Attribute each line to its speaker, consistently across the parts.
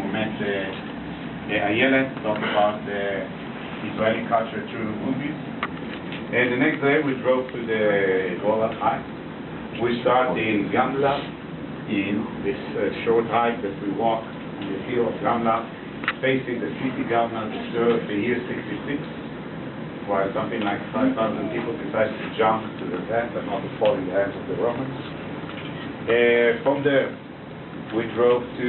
Speaker 1: we met Ayelet, talked about Israeli culture through movies. The next day we drove to the Golan Heights. We start in Gamla, in this short hike that we walk on the hill of Gamla, facing the city Gamla, disturbed the year 66, while something like 5,000 people decided to jump to the death and not to fall in the hands of the Romans. From there, we drove to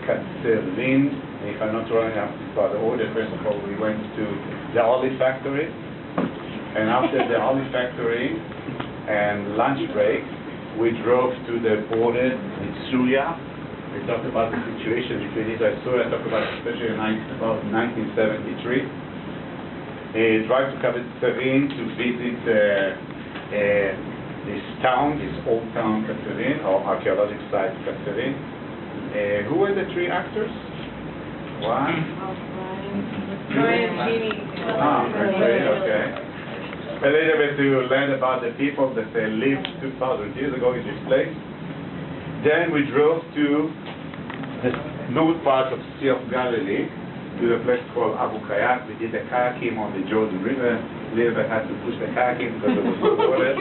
Speaker 1: Katzerlin. If I'm not wrong, by the order, first of all, we went to the olive factory, and after the olive factory and lunch break, we drove to the border with Syria. We talked about the situation between Israel and Syria. I talked about especially about 1973. Drive to Katzerlin to visit this town, this old town Katzerlin, or archaeological site Katzerlin. Who were the three actors? One?
Speaker 2: Brian Genie.
Speaker 1: Okay. A little bit to learn about the people that lived 2,000 years ago in this place. Then we drove to the north part of the Sea of Galilee, to a place called Abu Kayak. We did the kayaking on the Jordan River. Liv had to push the kayaking because there was no water.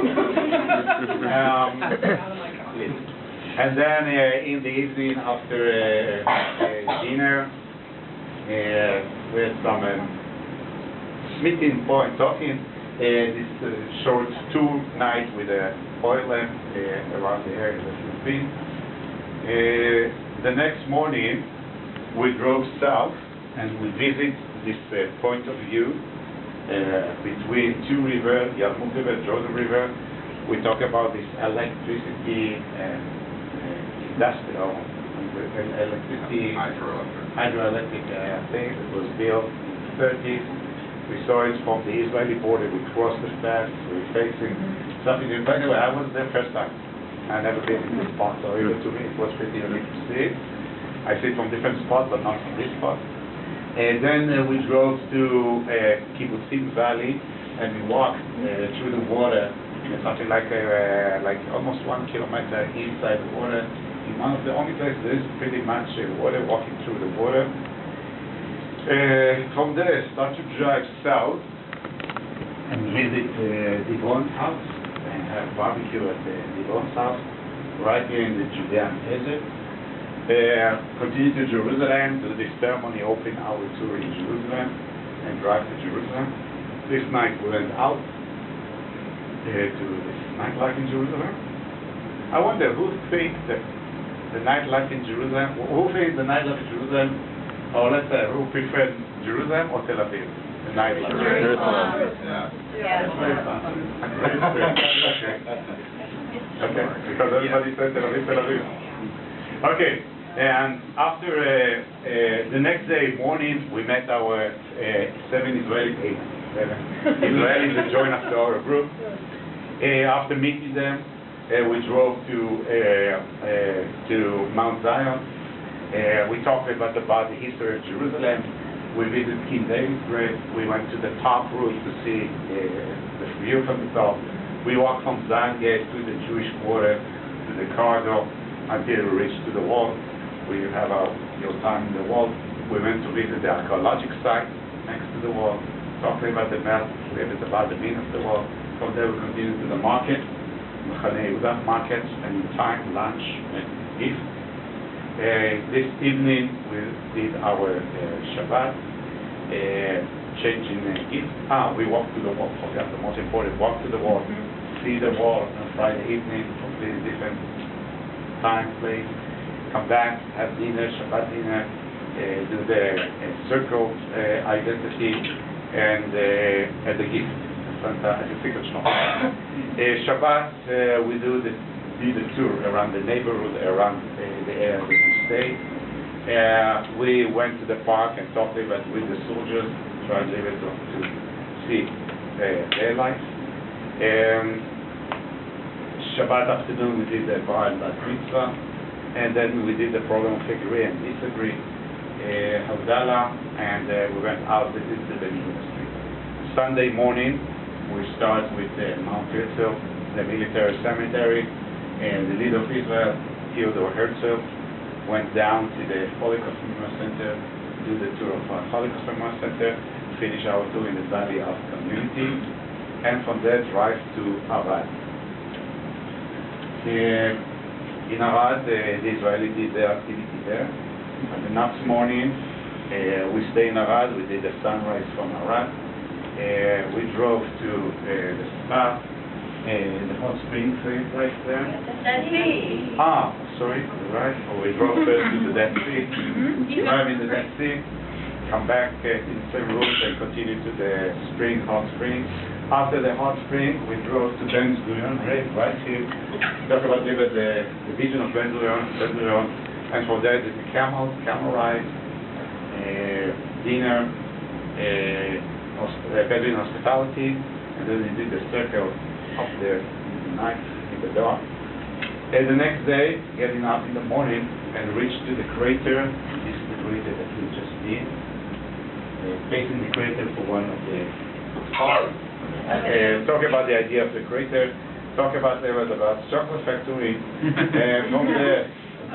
Speaker 1: And then in the evening, after dinner, we had some meeting point talking. This short tour night with a oil lamp around the area that we've been. The next morning, we drove south and we visit this point of view between two rivers, Yarmouk River, Jordan River. We talk about this electricity industrial electricity hydroelectric thing that was built in the 30s. We saw it from the Israeli border. We crossed the pass. We were facing something. By the way, I was there first time. I never been in this spot, so even to me it was pretty unique to see it. I see it from different spots, but not from this spot. And then we drove to Kibbutzim Valley, and we walked through the water, something like almost 1 kilometer inside the water. In one of the only places there is pretty much water, walking through the water. From there, start to drive south and visit Dibon's house and have barbecue at Dibon's house, right here in the Judean desert. Continue to Jerusalem, do this ceremony, open our tour in Jerusalem, and drive to Jerusalem. This night we went out to this nightlife in Jerusalem. I wonder who thinks that the nightlife in Jerusalem, who thinks the nightlife in Jerusalem, or let's say, who prefers Jerusalem or Tel Aviv? The nightlife.
Speaker 2: Jerusalem.
Speaker 1: Yeah. It's very fun. Okay, because everybody says Tel Aviv. Okay, and after the next day morning, we met our 7 Israelis that joined us to our group. After meeting them, we drove to Mount Zion. We talked about the history of Jerusalem. We visited King David's grave. We went to the top roof to see the view from the top. We walked from Zion Gate to the Jewish quarter, to the corridor, until we reached to the wall. We have your time in the wall. We went to visit the archaeological site next to the wall, talking about the map, a little bit about the meaning of the wall. From there we continued to the market, market, and time, lunch, and gift. This evening we did our Shabbat, changing gift. We walked to the wall, forgot the most important, walk to the wall, see the wall on Friday evening, completely different time, place, come back, have dinner, Shabbat dinner, do the circle identity, and the gift. Shabbat, we do the tour around the neighborhood, around the area that we stay. We went to the park and talked with the soldiers, tried to see their life. Shabbat afternoon we did the bar and bat mitzvah, and then we did the program of agree and disagree, Havdalah, and we went out to visit the university. Sunday morning, we start with Mount Herzl, the military cemetery, and the leader of Israel, Theodore Herzl. went down to the Holocaust Memorial Center, do the tour of Holocaust Memorial Center, finish our tour in the Valley of Community, and from there drive to Arad. In Arad, the Israelis did their activity there. And the next morning, we stayed in Arad. We did the sunrise from Arad. We drove to the spa, the hot spring right there. Sorry, right. We drove first to the Dead Sea. Drive in the Dead Sea, come back in the same route and continue to the hot spring. After the hot spring, we drove to Ben Gurion, right here. Talk about the vision of Ben Gurion, and from there the camel ride, dinner, Bedouin hospitality, and then we did the circle up there in the night, in the dark. And the next day, getting up in the morning and reach to the crater. This is the crater that we just did. Facing the crater for one of the parts. Talk about the idea of the crater. Talk about chocolate factory. From there,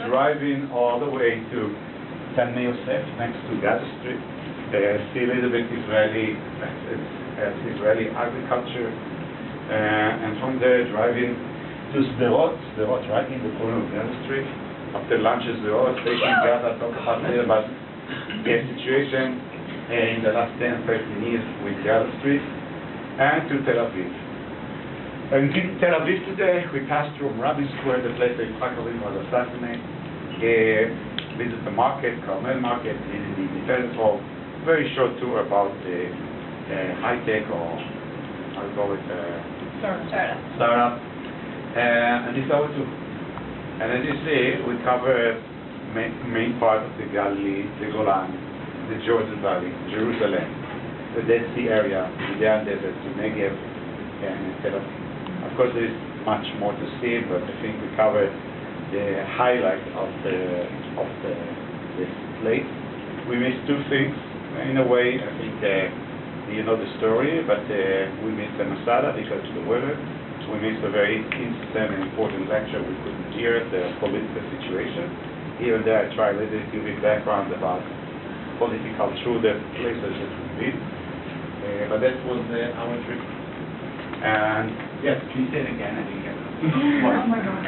Speaker 1: driving all the way to San Yosef, next to Gaza Street. See a little bit Israeli agriculture. And from there, driving to Sderot, right in the corner of Gaza Street. After lunch, Sderot, facing Gaza. Talk about the situation in the last 10, 13 years with Gaza Street. And to Tel Aviv. And in Tel Aviv today, we passed through Rabbi Square, the place that Yitzhak Rabin was assassinated, visit the market, Carmel Market, visit the Independence Hall. Very short tour about the high-tech, or how do you call it? Startup. And this is our tour. And as you see, we cover main part of the Galilee, the Golan, the Jordan Valley, Jerusalem, the Dead Sea area, the Judean Desert, the Negev, and Tel Aviv. Of course, there is much more to see, but I think we covered the highlight of this place. We missed two things. In a way, I think you know the story, but we missed the Masada because of the weather. We missed a very instant and important lecture. We couldn't hear the political situation. Even there, I tried a little bit to give you background about political through the places that we've been. But that was our trip. And yes, please say it again. I didn't get it.
Speaker 2: Oh my God.